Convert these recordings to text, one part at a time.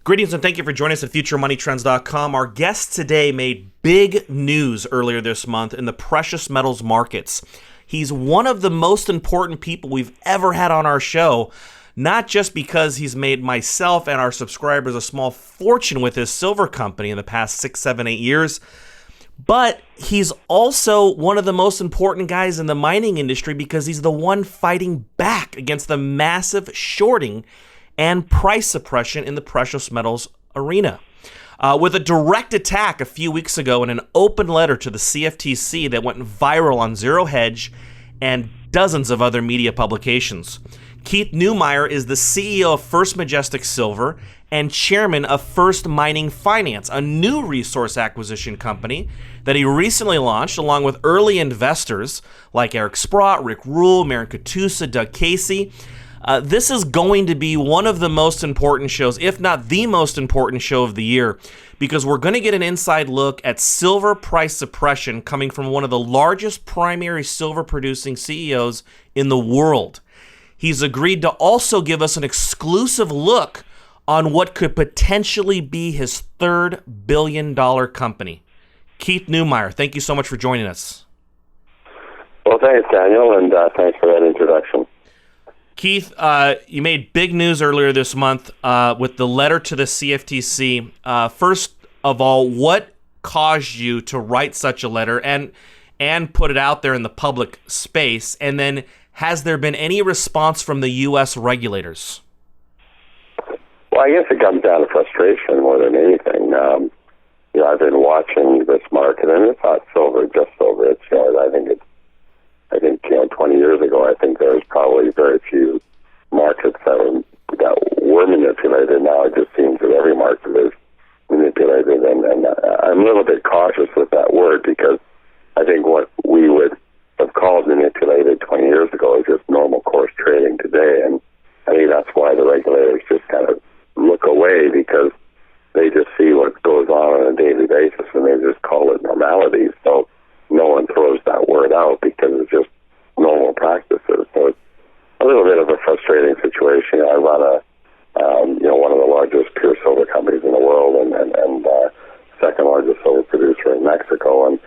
Greetings and thank you for joining us at FutureMoneyTrends.com. Our guest today made big news earlier this month in the precious metals markets. He's one of the most important people we've ever had on our show, not just because he's made myself and our subscribers a small fortune with his silver company in the past 6, 7, 8 years, but he's also one of the most important guys in the mining industry because he's the one fighting back against the massive shorting and price suppression in the precious metals arena. With a direct attack a few weeks ago in an open letter to the CFTC that went viral on Zero Hedge and dozens of other media publications. Keith Neumeyer is the CEO of First Majestic Silver and chairman of First Mining Finance, a new resource acquisition company that he recently launched along with early investors like Eric Sprott, Rick Rule, Maren Katusa, Doug Casey. This is going to be one of the most important shows, if not the most important show of the year, because we're going to get an inside look at silver price suppression coming from one of the largest primary silver producing CEOs in the world. He's agreed to also give us an exclusive look on what could potentially be his $3 billion company. Keith Neumeyer, thank you so much for joining us. Well, thanks, Daniel, and thanks for that introduction. Keith, you made big news earlier this month with the letter to the CFTC. First of all, what caused you to write such a letter and put it out there in the public space? And then, has there been any response from the U.S. regulators? Well, I guess it comes down to frustration more than anything. I've been watching this market, and it's not silver, just silver. It's, I think 20 years ago, I think there was probably very few markets that were manipulated. Now it just seems that every market is manipulated, and I'm a little bit cautious with that word because I think what we would have called manipulated 20 years ago is just normal course trading today, and I think that's why the regulators just kind of look away because they just see what goes on a daily basis, and they just call it normality. So no one throws that word out because it's just normal practices. So it's a little bit of a frustrating situation. I run one of the largest pure silver companies in the world and second largest silver producer in Mexico. And,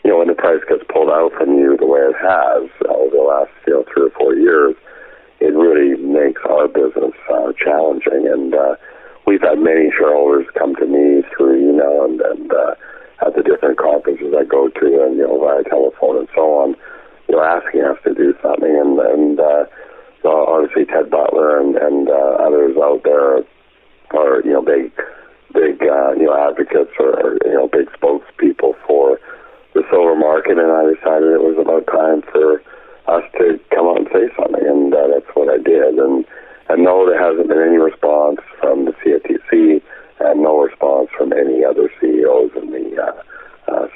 when the price gets pulled out from you the way it has over the last, 3 or 4 years, it really makes our business challenging. And we've had many shareholders come to me through email and at the different conferences I go to and, via telephone and so on, asking us to do something. And obviously Ted Butler and others out there are, big advocates or, big spokespeople for the silver market. And I decided it was about time for us to come out and say something. And that's what I did. And no, there hasn't been any response from the CFTC and no response from any other CEOs in the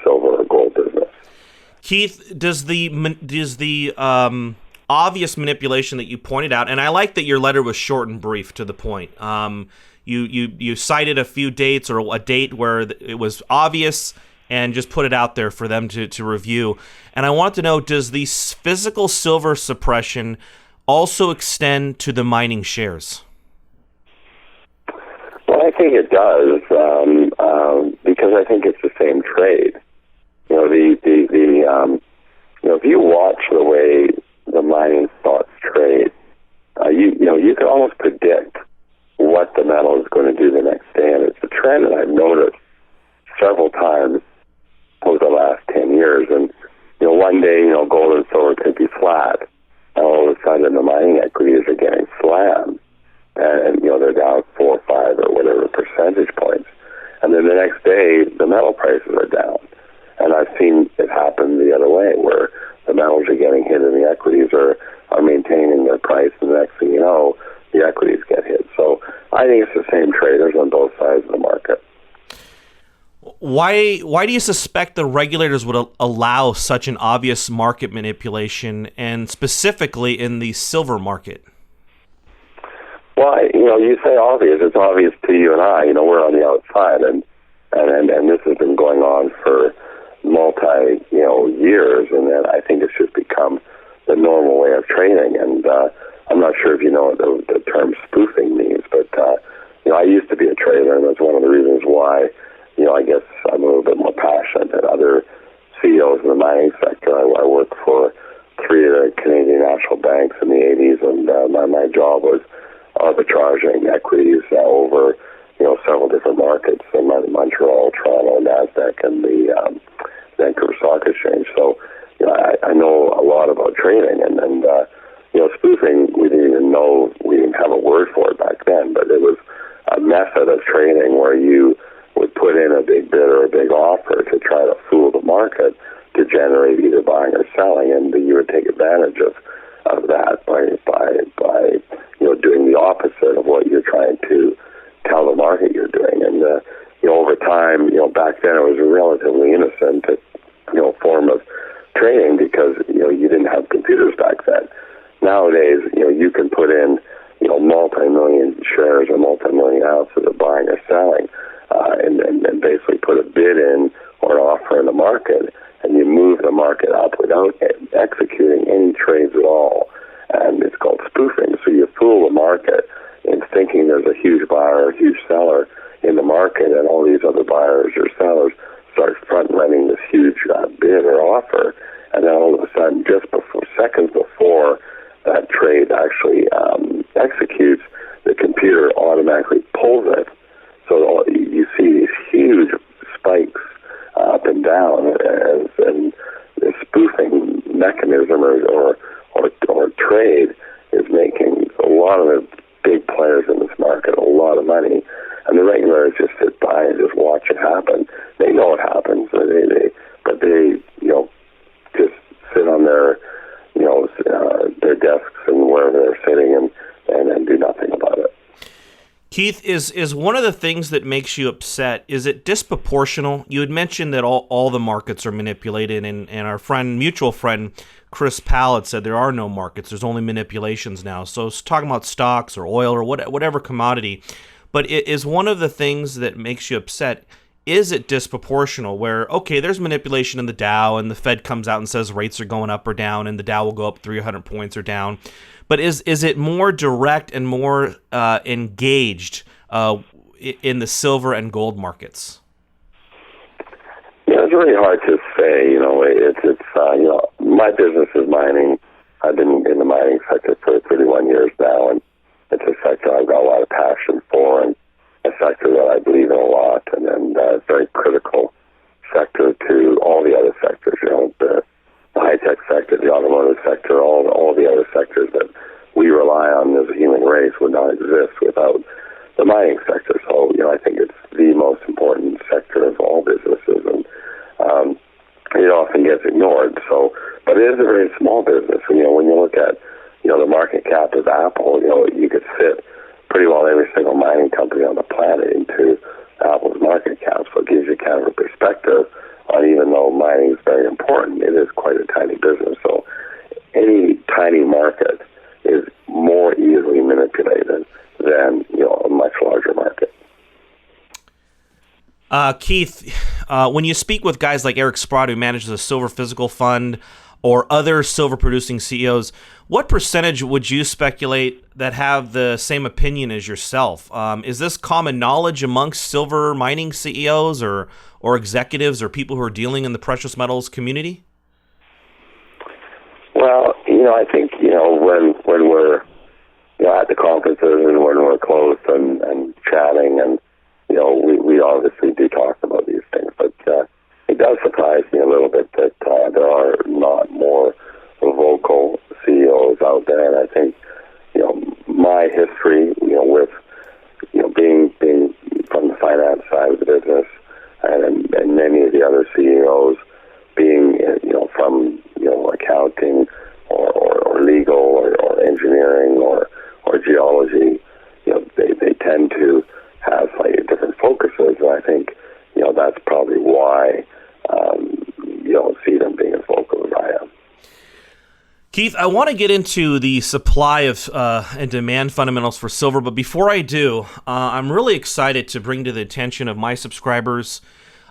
silver or gold business. Keith, does the obvious manipulation that you pointed out, and I like that your letter was short and brief to the point. You cited a few dates or a date where it was obvious and just put it out there for them to review. And I want to know, does the physical silver suppression also extend to the mining shares? Well, I think it does because I think it's the same trade. If you watch the way the mining stocks trade, you can almost predict what the metal is going to do the next day, and it's a trend that I've noticed several times over the last 10 years. And one day, gold and silver could be flat, and all of a sudden the mining equities are getting slammed, and they're down 4 or 5 or whatever percentage points, and then the next day the metal prices are down. And I've seen it happen the other way, where the metals are getting hit and the equities are maintaining their price, and the next thing you know, the equities get hit. So I think it's the same traders on both sides of the market. Why do you suspect the regulators would allow such an obvious market manipulation, and specifically in the silver market? Well, you say obvious. It's obvious to you and I. We're on the outside, and this has been going on for years, and then I think it's just become the normal way of trading. And I'm not sure if you know what the term spoofing means, but I used to be a trader, and that's one of the reasons why, I guess I'm a little bit more passionate than other CEOs in the mining sector. I worked for 3 of the Canadian national banks in the 80s, and my job was arbitraging equities over, several different markets, in Montreal, Toronto, NASDAQ, and the Vancouver Stock Exchange. So, I know a lot about trading, and spoofing, we didn't have a word for it back then, but it was a method of trading where you would put in a big bid or a big offer to try to fool the market to generate either buying or selling, and you would take advantage of that by doing the opposite of what you're trying to tell the market you're doing. And over time, back then it was a relatively innocent form of trading because you didn't have computers back then. Nowadays, you can put in multi-million shares or multi-million ounces of buying or selling, and basically put a bid in or an offer in the market, and you move the market up without executing any trades at all. And it's called spoofing. So you fool the market in thinking there's a huge buyer or a huge seller in the market, and all these other buyers or sellers start front-running this huge bid or offer, and then all of a sudden, seconds before that trade actually executes, the computer automatically pulls it. So you see these huge spikes up and down, and the spoofing mechanism or trade is making a lot of the big players in this market a lot of money, and the regulars just sit by and just watch it happen. They know it happens, but they just sit on their their desks and wherever they're sitting and do nothing about it. Keith, is one of the things that makes you upset, is it disproportional? You had mentioned that all the markets are manipulated, and our mutual friend, Chris Pallett, said there are no markets, there's only manipulations now. So it's talking about stocks or oil or whatever commodity. But it is one of the things that makes you upset, is it disproportional where, okay, there's manipulation in the Dow and the Fed comes out and says rates are going up or down and the Dow will go up 300 points or down. But is it more direct and more engaged in the silver and gold markets? Yeah, it's really hard to say. My business is mining. I've been in the mining sector for 31 years now, and it's a sector I've got a lot of passion for, and a sector that I believe in a lot, and a very critical sector to all the other sectors. The high-tech sector, the automotive sector, all the other sectors that we rely on as a human race would not exist without the mining sector. So, I think it's the most important sector of all businesses, and it often gets ignored. So, but it is a very small business. And, when you look at, the market cap of Apple, you could fit pretty well every single mining company on the planet into Apple's market cap. So it gives you kind of a perspective on, even though mining is very important, it is quite a tiny business. So any tiny market is more easily manipulated than, a much larger market. Keith, when you speak with guys like Eric Sprott, who manages a silver physical fund, or other silver-producing CEOs, what percentage would you speculate that have the same opinion as yourself? Is this common knowledge amongst silver mining CEOs or executives or people who are dealing in the precious metals community? Well, I think, when we're at the conferences and when we're close and chatting, and, we obviously do talk about these things, but it does surprise me a little bit that there are not more vocal CEOs out there. And I think, my history, with, being from the finance side of the business, and many of the other CEOs being, from, accounting or legal or engineering or geology, they tend to have slightly different focuses. And I think, that's probably why you don't see them being as vocal as I am. Keith, I want to get into the supply of and demand fundamentals for silver, but before I do, I'm really excited to bring to the attention of my subscribers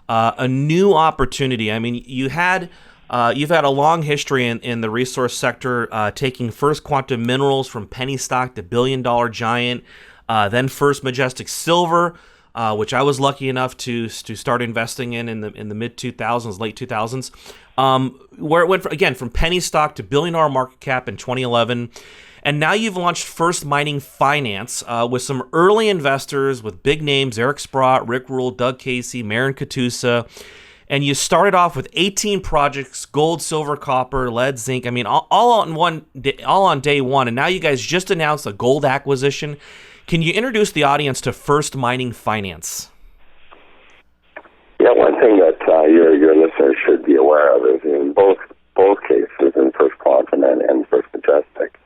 a new opportunity. I mean, you've had a long history in the resource sector, taking First Quantum Minerals from penny stock to billion-dollar giant. then First Majestic Silver, which I was lucky enough to start investing in the mid 2000s, late 2000s, where it went from penny stock to billion-dollar market cap in 2011. And now you've launched First Mining Finance with some early investors with big names: Eric Sprott, Rick Rule, Doug Casey, Marin Katusa. And you started off with 18 projects: gold, silver, copper, lead, zinc. I mean, all on day one. And now you guys just announced a gold acquisition. Can you introduce the audience to First Mining Finance? Yeah, one thing that your listeners should be aware of is in both cases, in First Quantum and First Majestic,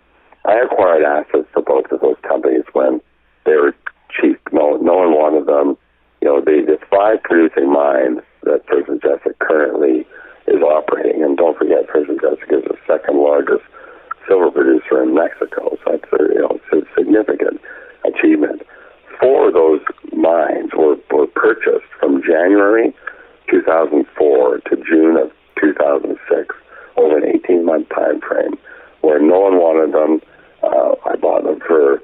I acquired assets for both of those companies when they were cheap. No one wanted them. The 5 producing mines that First Majestic currently is operating, and don't forget, First Majestic is the second largest silver producer in Mexico, so it's a significant achievement. 4 of those mines were purchased from January 2004 to June of 2006 over an 18-month time frame, where no one wanted them. I bought them for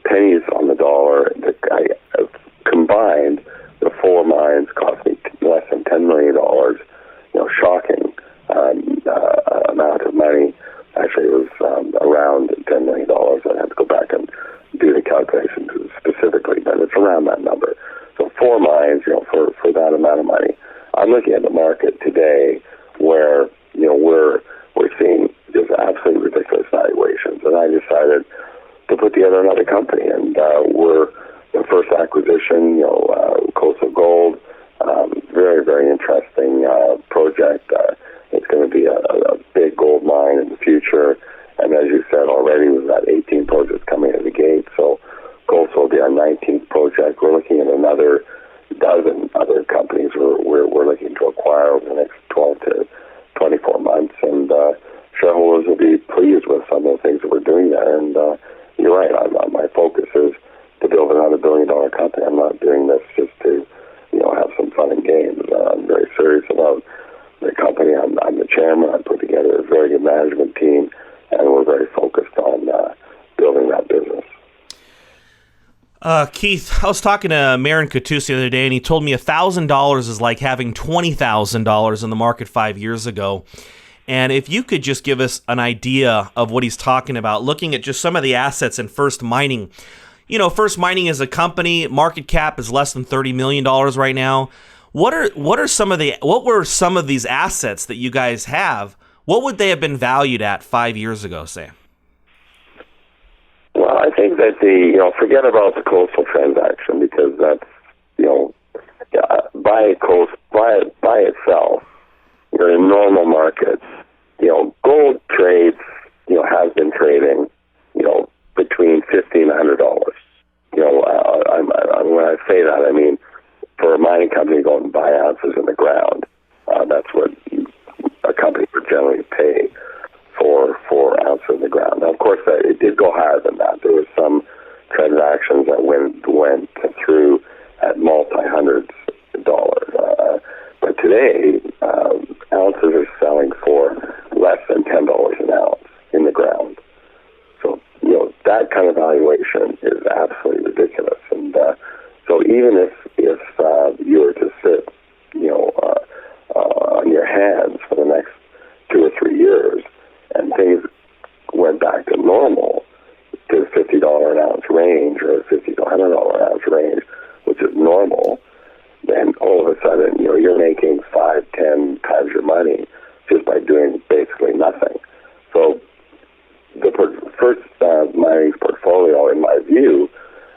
pennies on the dollar. Combined, the 4 mines cost me less than $10 million. Shocking amount of money. Actually, it was around $10 million. I'd have to go back and do the calculations specifically, but it's around that number. So 4 mines, for that amount of money. I'm looking at the market today where we're seeing just absolutely ridiculous valuations, and I decided to put together another company, and we're the first acquisition, Coastal Gold, very, very interesting project. It's going to be a big gold mine in the future, and as you said already, we've got 18 projects coming out of the gate, so Coastal will be our 19th project. We're looking at another dozen other companies we're looking to acquire over the next 12 to 24 months, and shareholders will be pleased with some of the things that we're doing there. And you're right, my focus is to build another billion-dollar company. I'm not doing this just to have some fun and games. I'm very serious about the company. I'm the chairman. I put together a very good management team, and we're very focused on building that business. Keith, I was talking to Marin Katusa the other day, and he told me $1,000 is like having $20,000 in the market 5 years ago. And if you could just give us an idea of what he's talking about, looking at just some of the assets in First Mining. First Mining is a company, market cap is less than $30 million right now. What were some of these assets that you guys have? What would they have been valued at 5 years ago, say? Well, I think that forget about the Coastal transaction, because that's, by itself, in normal markets, gold trades, has been trading, between $50 and $100. When I say that, I mean, for a mining company to go and buy ounces in the ground, that's what a company would generally pay for ounces in the ground. Now, of course, it did go higher than that. There were some transactions that went through at multi-hundreds of dollars. But today, ounces are selling for less than $10 an ounce in the ground. So, that kind of valuation is absolutely ridiculous. And so even if you were to sit, on your hands for the next 2 or 3 years, and things went back to normal, to $50 an ounce range or $50 to $100 an ounce range, which is normal, then all of a sudden, you're making 5-10 times your money just by doing basically nothing. So the First Mining's portfolio, in my view,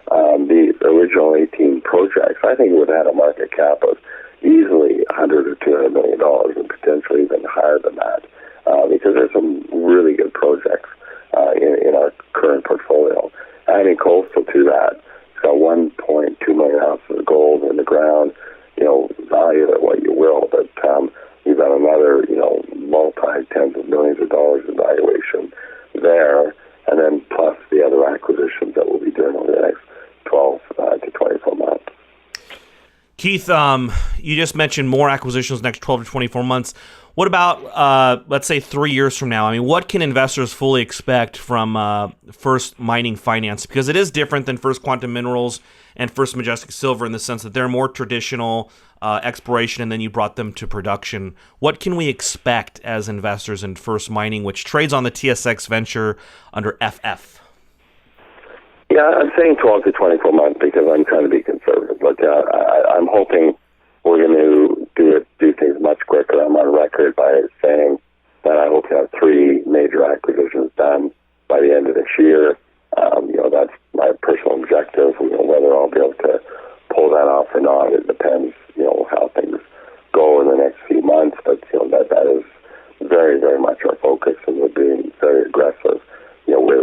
the original 18 projects, I think it would have had a market cap of easily $100 or $200 million, and potentially even higher than that, because there's some really good projects in our current portfolio. Adding Coastal to that, it's got 1.2 million ounces of gold in the ground. Value it what you will, but you've got another, multi-tens of millions of dollars in valuation there, and then plus the other acquisitions that we'll be doing over the next 12 to 24 months. Keith, you just mentioned more acquisitions next 12 to 24 months. What about, let's say, 3 years from now? I mean, what can investors fully expect from First Mining Finance? Because it is different than First Quantum Minerals and First Majestic Silver in the sense that they're more traditional exploration, and then you brought them to production. What can we expect as investors in First Mining, which trades on the TSX Venture under FF? Yeah, I'm saying 12 to 24 months because I'm trying to be conservative. Look, I'm hoping we're going to do things much quicker. I'm on record by saying that I hope to have 3 major acquisitions done by the end of this year. That's my personal objective. Whether I'll be able to pull that off or not, it depends, how things go in the next few months. But, that is very, very much our focus, and we're being very aggressive,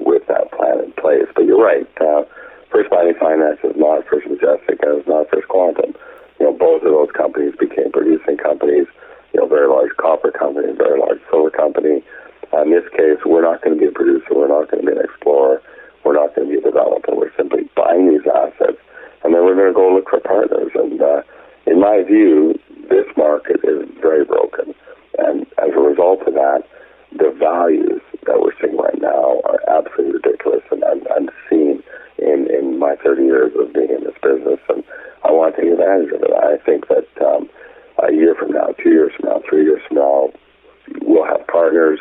with that plan in place. But you're right. First Mining Finance is not First Majestic, and it's not First Quantum. Both of those companies became producing companies, very large copper company, very large silver company. In this case, we're not going to be a producer. We're not going to be an explorer. We're not going to be a developer. We're simply buying these assets, and then we're going to go look for partners. And in my view, this market is very broken. And as a result of that, the values that we're seeing right now are absolutely ridiculous and unseen in my 30 years of being in this business. And I want to take advantage of it. I think that a year from now, 2 years from now, 3 years from now, we'll have partners,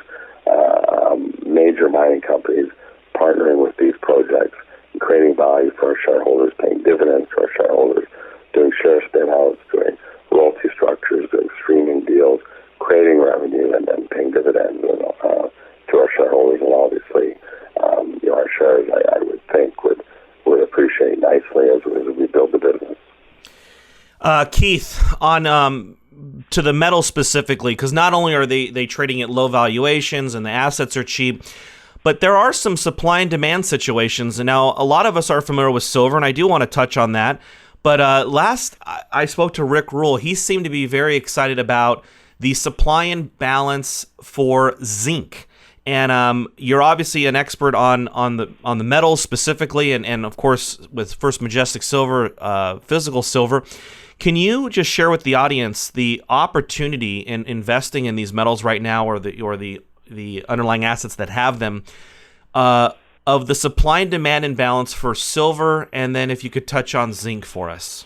major mining companies partnering with these projects, creating value for our shareholders, paying dividends for our shareholders, doing share spin-outs, doing royalty structures, doing streaming deals, creating revenue, and then paying dividends to our shareholders. And obviously, our shares, I would think, would appreciate nicely as we build the business. Keith, on to the metal specifically, because not only are they trading at low valuations and the assets are cheap, but there are some supply and demand situations. And now a lot of us are familiar with silver, and I do want to touch on that. But last I spoke to Rick Rule, he seemed to be very excited about the supply and balance for zinc. And you're obviously an expert on the metals specifically, and of course with First Majestic Silver, physical silver. Can you just share with the audience the opportunity in investing in these metals right now, or the underlying assets that have them, of the supply and demand imbalance for silver, and then if you could touch on zinc for us?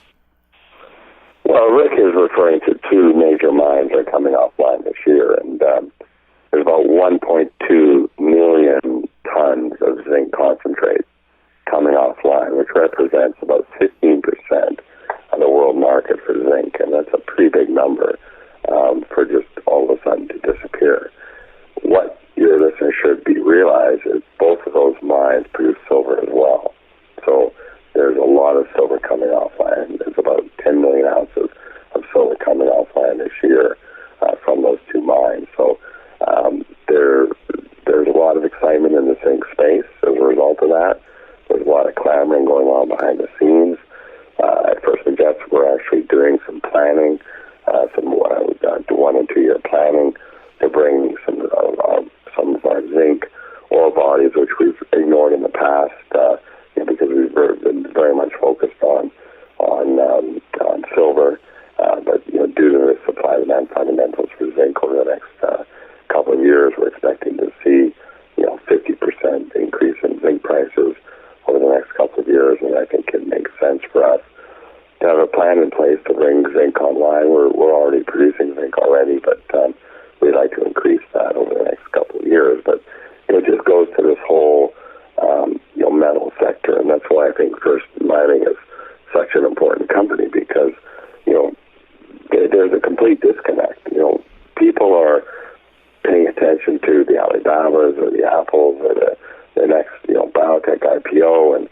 Well, Rick is referring to 2 major mines that are coming offline this year, and there's about 1.2 million tons of zinc concentrate coming offline, which represents about 15% of the world market for zinc, and that's a pretty big number for just all of a sudden to disappear. What your listeners should realize is both of those mines produce silver as well. So there's a lot of silver coming offline. There's about 10 million ounces of silver coming offline this year from those 2 mines. So there's a lot of excitement in the zinc space as a result of that. There's a lot of clamoring going on behind the scenes. At First Majestic, we're actually doing some planning, some 1 and 2 year planning to bring some of our zinc ore bodies, which we've ignored in the past, because we've been very much focused on silver. But due to the supply and demand fundamentals for zinc over the next couple of years, we're expecting to see 50% increase in zinc prices over the next couple of years, and I think it makes sense for us to have a plan in place to bring zinc online. We're already producing zinc already, but we'd like to increase that over the next couple of years. But it just goes to this whole metal sector, and that's why I think First Mining is such an important company, because there's a complete disconnect. People are paying attention to the Alibabas or the Apples or the next biotech IPO, and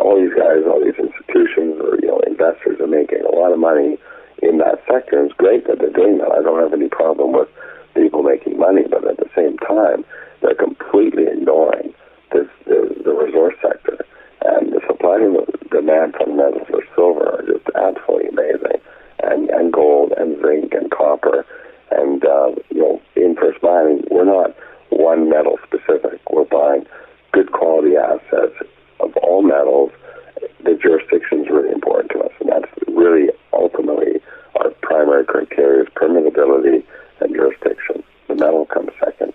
all these guys, all these institutions or investors are making a lot of money in that sector. And it's great that they're doing that. I don't have any problem with people making money, but at the same time, they're completely ignoring the resource sector. And the supply and demand fundamentals for silver are just absolutely amazing, and gold and zinc and copper. And in First Mining, we're not one metal specific. We're buying good quality assets of all metals. The jurisdiction is really important to us, and that's really ultimately primary criteria is permittability and jurisdiction. The metal comes second.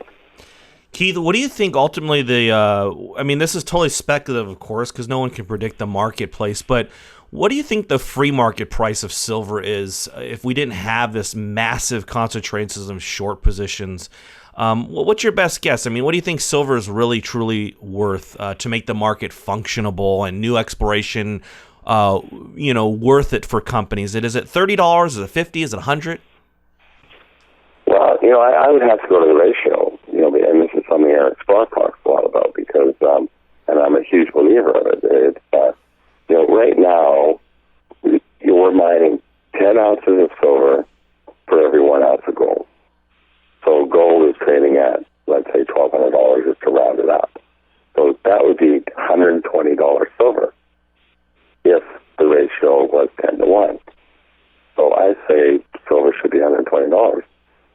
Keith, what do you think ultimately this is totally speculative, of course, because no one can predict the marketplace, but what do you think the free market price of silver is if we didn't have this massive concentration of short positions? What's your best guess? I mean, what do you think silver is really, truly worth to make the market functionable and new exploration, worth it for companies? Is it $30? Is it $50? Is it $100? Well, I would have to go to the ratio, and this is something Eric Spark talks a lot about because, and I'm a huge believer of it. It's, right now, we're mining 10 ounces of silver for every 1 ounce of gold. So gold is trading at, let's say, $1,200 just to round it up. So that would be $120 silver if the ratio was 10 to 1. So I say silver should be $120.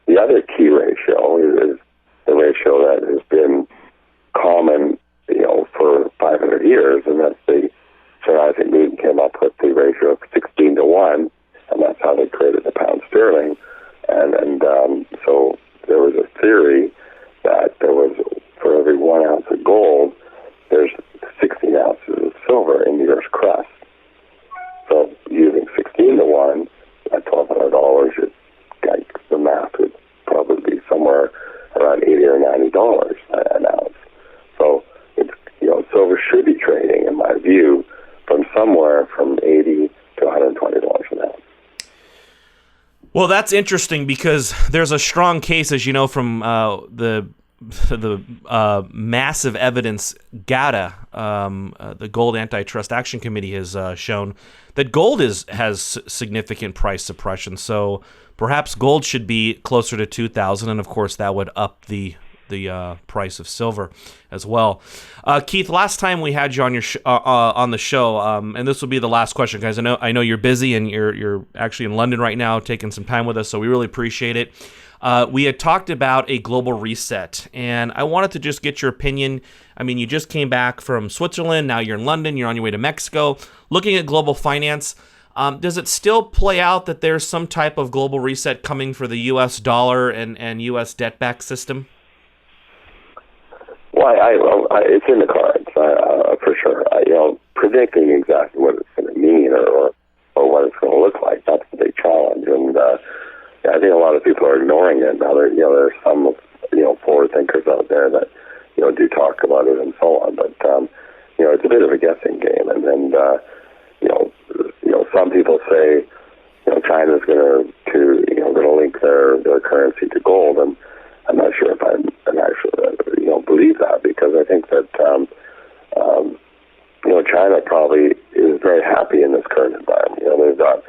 The other key ratio is the ratio that has been common, for 500 years, and that's the Sir Isaac Newton came up with the ratio of 16 to 1, and that's how they created the pound sterling. And so there was a theory that there was, for every 1 ounce of gold, there's 16 ounces of silver in the Earth's crust. So using 16 to 1 at $1,200, the math would probably be somewhere around $80 or $90 an ounce. So it's, silver should be trading, in my view, from somewhere from $80 to $120 an ounce. Well, that's interesting because there's a strong case, as you know, from the massive evidence GATA, the Gold Antitrust Action Committee, has shown that gold has significant price suppression. So perhaps gold should be closer to 2,000, and of course that would up the price of silver as well. Keith, last time we had you on your on the show, and this will be the last question, guys. I know you're busy and you're actually in London right now, taking some time with us, so we really appreciate it. We had talked about a global reset, and I wanted to just get your opinion. I mean, you just came back from Switzerland, now you're in London, you're on your way to Mexico, looking at global finance. Does it still play out that there's some type of global reset coming for the U.S. dollar and U.S. debt-backed system? Well, it's in the cards, for sure. Predicting exactly what it's going to mean or what it's going to look like, that's the big challenge. And I think a lot of people are ignoring it. Now, there's some, forward thinkers out there that, do talk about it and so on. But, it's a bit of a guessing game. And then, some people say, China's going to link their currency to gold. And I'm not sure if I'm actually, believe that, because I think that, China probably is very happy in this current environment. They've got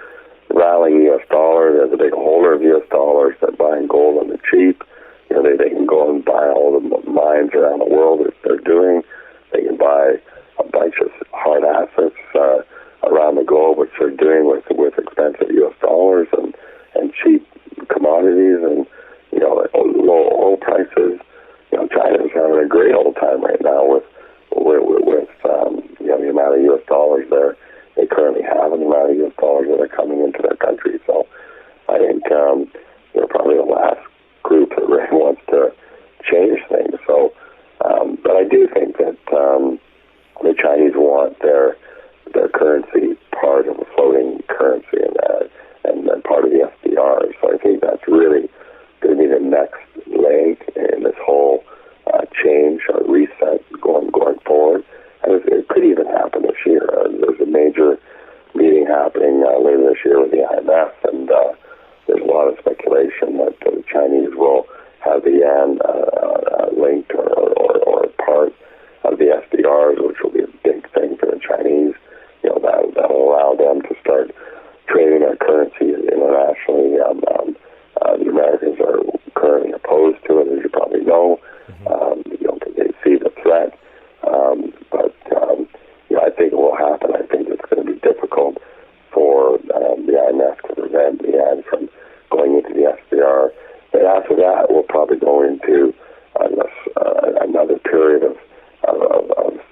rallying U.S. dollar. There's a big holder of U.S. dollars. They're buying gold on the cheap. They can go and buy all the mines around the world that they're doing. They can buy a bunch of hard assets around the globe, which they're doing with expensive U.S. dollars and cheap commodities and low oil prices. China's having a great old time right now with the amount of U.S. dollars they currently have and the amount of U.S. dollars that are coming into their country. So I think they're probably the last group that really wants to change things. So, but I do think that the Chinese want their currency part of a floating currency and part of the SDR. So I think that's really going to be the next leg in this whole change or reset going forward. And it could even happen this year. There's a major meeting happening later this year with the IMF, and there's a lot of speculation that the Chinese will have the yuan linked or part of the SDRs, which will be a big thing for the Chinese. That will allow them to start trading their currencies internationally. The Americans are currently opposed to it, as you probably know. They see the threat. But I think it will happen. I think it's going to be difficult for the IMF to prevent the yuan from going into the SDR. But after that, we'll probably go into another period of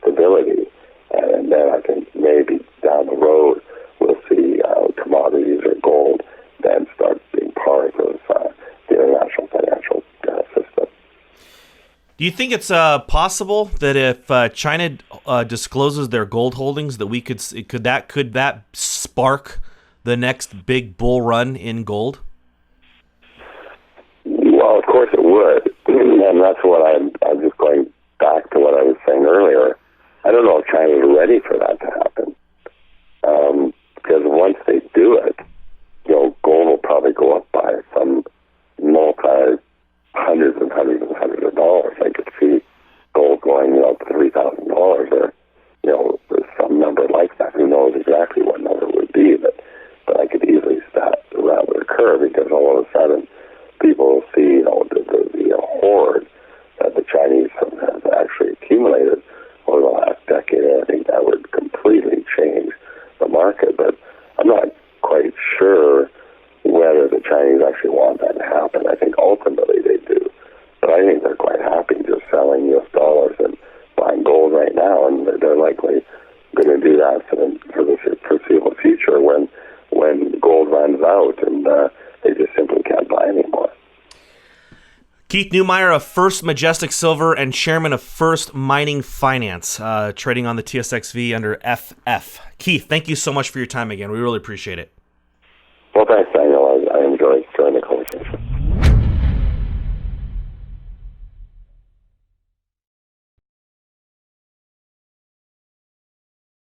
stability. And then I think maybe down the road, we'll see commodities or gold then start Do you think it's possible that if China discloses their gold holdings, that could that spark the next big bull run in gold? Well, of course it would, and that's what I'm just going back to what I was saying earlier. I don't know if China is ready for that to happen, because once they do it, gold will probably go up by some hundreds and hundreds and hundreds of dollars. I could see gold going, up to $3,000 or, some number like that. Who knows exactly what number it would be, but I could easily see that would occur, because all of a sudden people will see, the hoard that the Chinese have actually accumulated over the last decade. And I think that would completely change the market. But I'm not quite sure whether the Chinese actually want that to happen. I think ultimately they do. But I think they're quite happy just selling U.S. dollars and buying gold right now, and they're likely going to do that for the foreseeable future when gold runs out and they just simply can't buy anymore. Keith Neumeyer of First Majestic Silver and chairman of First Mining Finance, trading on the TSXV under FF. Keith, thank you so much for your time again. We really appreciate it. Well, thanks, Daniel. I enjoyed joining the conversation.